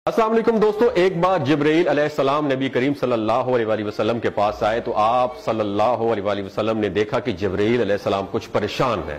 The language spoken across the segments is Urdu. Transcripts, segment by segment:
السلام علیکم دوستو، ایک بار جبرائیل علیہ السلام نبی کریم صلی اللہ علیہ وسلم کے پاس آئے تو آپ صلی اللہ علیہ وسلم نے دیکھا کہ جبرائیل علیہ السلام کچھ پریشان ہے۔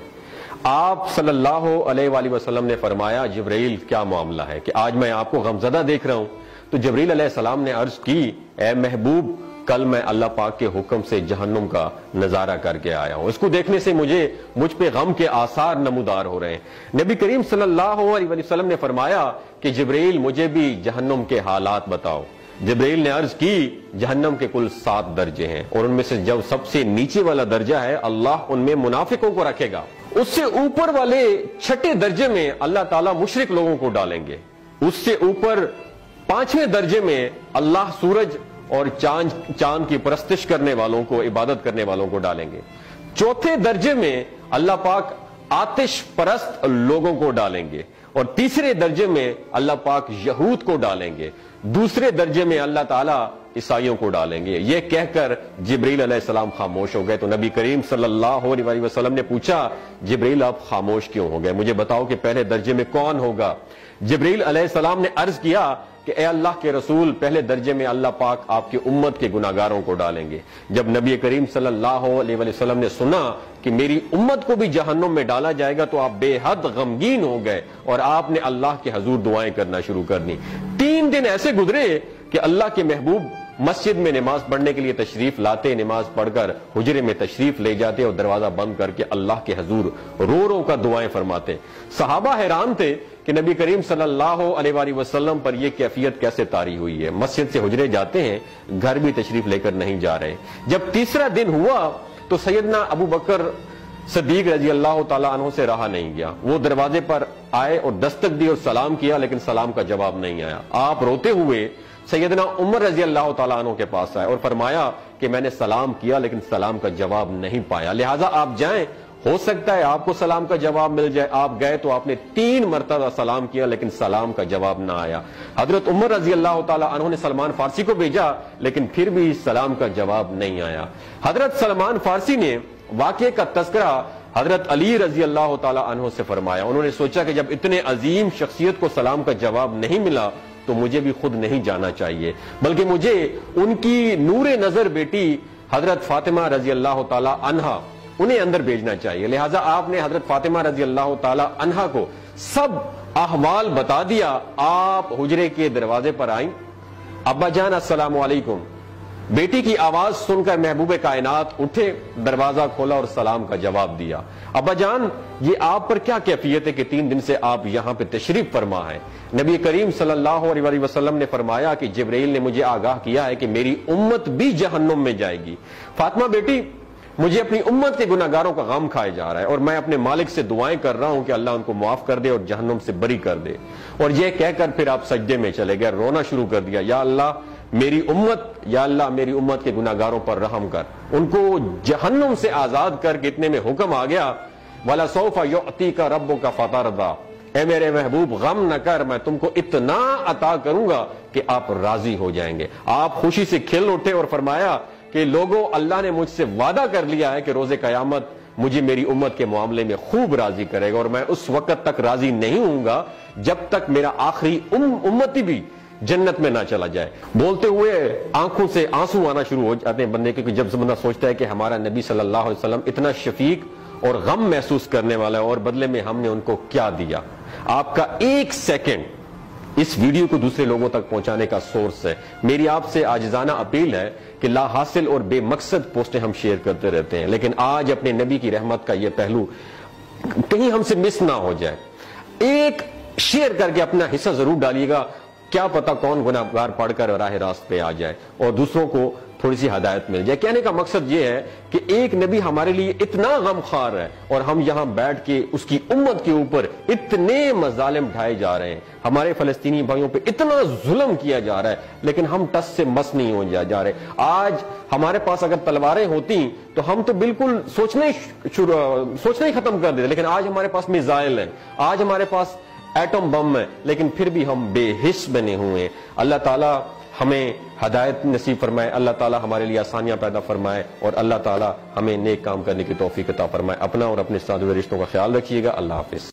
آپ صلی اللہ علیہ وسلم نے فرمایا، جبرائیل کیا معاملہ ہے کہ آج میں آپ کو غمزدہ دیکھ رہا ہوں؟ تو جبرائیل علیہ السلام نے عرض کی، اے محبوب، کل میں اللہ پاک کے حکم سے جہنم کا نظارہ کر کے آیا ہوں، اس کو دیکھنے سے مجھ پہ غم کے آثار نمودار ہو رہے ہیں۔ نبی کریم صلی اللہ علیہ وسلم نے فرمایا کہ جبرائیل مجھے بھی جہنم کے حالات بتاؤ۔ جبرائیل نے عرض کی، جہنم کے کل 7 درجے ہیں اور ان میں سے جو سب سے نیچے والا درجہ ہے اللہ ان میں منافقوں کو رکھے گا۔ اس سے اوپر والے 6 درجے میں اللہ تعالیٰ مشرک لوگوں کو ڈالیں گے۔ اس سے اوپر 5ویں درجے میں اللہ سورج اور چاند کی پرستش کرنے والوں کو، عبادت کرنے والوں کو ڈالیں گے۔ 4تھے درجے میں اللہ پاک آتش پرست لوگوں کو ڈالیں گے، اور 3رے درجے میں اللہ پاک یہود کو ڈالیں گے۔ 2 درجے میں اللہ تعالیٰ عیسائیوں کو ڈالیں گے۔ یہ کہہ کر جبرائیل علیہ السلام خاموش ہو گئے تو نبی کریم صلی اللہ علیہ وسلم نے پوچھا، جبرائیل آپ خاموش کیوں ہو گئے؟ مجھے بتاؤ کہ پہلے درجے میں کون ہوگا؟ جبرائیل علیہ السلام نے عرض کیا کہ اے اللہ کے رسول، پہلے درجے میں اللہ پاک آپ کی امت کے گناہگاروں کو ڈالیں گے۔ جب نبی کریم صلی اللہ علیہ وسلم نے سنا کہ میری امت کو بھی جہنم میں ڈالا جائے گا تو آپ بے حد غمگین ہو گئے اور آپ نے اللہ کے حضور دعائیں کرنا شروع کر دی۔ 3 دن ایسے گزرے کہ اللہ کے محبوب مسجد میں نماز پڑھنے کے لیے تشریف لاتے، نماز پڑھ کر حجرے میں تشریف لے جاتے اور دروازہ بند کر کے اللہ کے حضور رو رو کر دعائیں فرماتے۔ صحابہ حیران تھے کہ نبی کریم صلی اللہ علیہ وسلم پر یہ کیفیت کیسے طاری ہوئی ہے، مسجد سے حجرے جاتے ہیں، گھر بھی تشریف لے کر نہیں جا رہے۔ جب 3را دن ہوا تو سیدنا ابو بکر صدیق رضی اللہ تعالیٰ عنہ سے رہا نہیں گیا، وہ دروازے پر آئے اور دستک دی اور سلام کیا، لیکن سلام کا جواب نہیں آیا۔ آپ روتے ہوئے سیدنا عمر رضی اللہ تعالیٰ عنہ کے پاس آئے اور فرمایا کہ میں نے سلام کیا لیکن سلام کا جواب نہیں پایا، لہٰذا آپ جائیں، ہو سکتا ہے آپ کو سلام کا جواب مل جائے۔ آپ گئے تو آپ نے 3 مرتبہ سلام کیا لیکن سلام کا جواب نہ آیا۔ حضرت عمر رضی اللہ تعالیٰ عنہ نے سلمان فارسی کو بھیجا لیکن پھر بھی سلام کا جواب نہیں آیا۔ حضرت سلمان فارسی نے واقعے کا تذکرہ حضرت علی رضی اللہ تعالیٰ عنہ سے فرمایا۔ انہوں نے سوچا کہ جب اتنے عظیم شخصیت کو سلام کا جواب نہیں ملا تو مجھے بھی خود نہیں جانا چاہیے، بلکہ مجھے ان کی نور نظر بیٹی حضرت فاطمہ رضی اللہ تعالیٰ عنہا انہیں اندر بھیجنا چاہیے۔ لہٰذا آپ نے حضرت فاطمہ رضی اللہ تعالیٰ عنہا کو سب احوال بتا دیا۔ آپ حجرے کے دروازے پر آئیں، ابا جان السلام علیکم۔ بیٹی کی آواز سن کر محبوب کائنات اٹھے، دروازہ کھولا اور سلام کا جواب دیا۔ ابا جان، یہ آپ پر کیا کیفیت ہے کہ 3 دن سے آپ یہاں پہ تشریف فرما ہیں؟ نبی کریم صلی اللہ علیہ وسلم نے فرمایا کہ جبرائیل نے مجھے آگاہ کیا ہے کہ میری امت بھی جہنم میں جائے گی۔ فاطمہ بیٹی، مجھے اپنی امت کے گناہگاروں کا غم کھائے جا رہا ہے اور میں اپنے مالک سے دعائیں کر رہا ہوں کہ اللہ ان کو معاف کر دے اور جہنم سے بری کر دے۔ اور یہ کہہ کر پھر آپ سجدے میں چلے گئے، رونا شروع کر دیا، یا اللہ میری امت کے گناہگاروں پر رحم کر، ان کو جہنم سے آزاد کر کے اتنے میں حکم آ گیا، وَلَسَوْفَ يُعْطِيكَ رَبُّكَ فَتَرْضَىٰ، اے میرے محبوب غم نہ کر، میں تم کو اتنا عطا کروں گا کہ آپ راضی ہو جائیں گے۔ آپ خوشی سے کھل اٹھے اور فرمایا کہ لوگوں، اللہ نے مجھ سے وعدہ کر لیا ہے کہ روز قیامت مجھے میری امت کے معاملے میں خوب راضی کرے گا، اور میں اس وقت تک راضی نہیں ہوں گا جب تک میرا آخری امتی بھی جنت میں نہ چلا جائے۔ بولتے ہوئے آنکھوں سے آنسو آنا شروع ہو جاتے ہیں بندے کے، جب بندہ سوچتا ہے کہ ہمارا نبی صلی اللہ علیہ وسلم اتنا شفیق اور غم محسوس کرنے والا ہے اور بدلے میں ہم نے ان کو کیا دیا۔ آپ کا 1 سیکنڈ اس ویڈیو کو دوسرے لوگوں تک پہنچانے کا سورس ہے۔ میری آپ سے عاجزانہ اپیل ہے کہ لا حاصل اور بے مقصد پوسٹیں ہم شیئر کرتے رہتے ہیں، لیکن آج اپنے نبی کی رحمت کا یہ پہلو کہیں ہم سے مس نہ ہو جائے۔ ایک شیئر کر کے اپنا حصہ ضرور ڈالیے گا، کیا پتا کون گناہگار پڑھ کر راہ راست پہ آ جائے اور دوسروں کو تھوڑی سی ہدایت مل جائے۔ کہنے کا مقصد یہ ہے کہ ایک نبی ہمارے لیے اتنا غم خوار ہے اور ہم یہاں بیٹھ کے اس کی امت کے اوپر اتنے مظالم ڈھائے جا رہے ہیں، ہمارے فلسطینی بھائیوں پہ اتنا ظلم کیا جا رہا ہے، لیکن ہم ٹس سے مس نہیں ہو جا رہے۔ آج ہمارے پاس اگر تلواریں ہوتی تو ہم تو بالکل سوچنا ہی ختم کر دیتے، لیکن آج ہمارے پاس میزائل ہیں، آج ہمارے پاس ایٹم بم ہے، لیکن پھر بھی ہم بے حس بنے ہوئے ہیں۔ اللہ تعالیٰ ہمیں ہدایت نصیب فرمائے، اللہ تعالیٰ ہمارے لیے آسانیاں پیدا فرمائے اور اللہ تعالیٰ ہمیں نیک کام کرنے کی توفیق عطا فرمائے۔ اپنا اور اپنے ساتھ ہوئے رشتوں کا خیال رکھیے گا۔ اللہ حافظ۔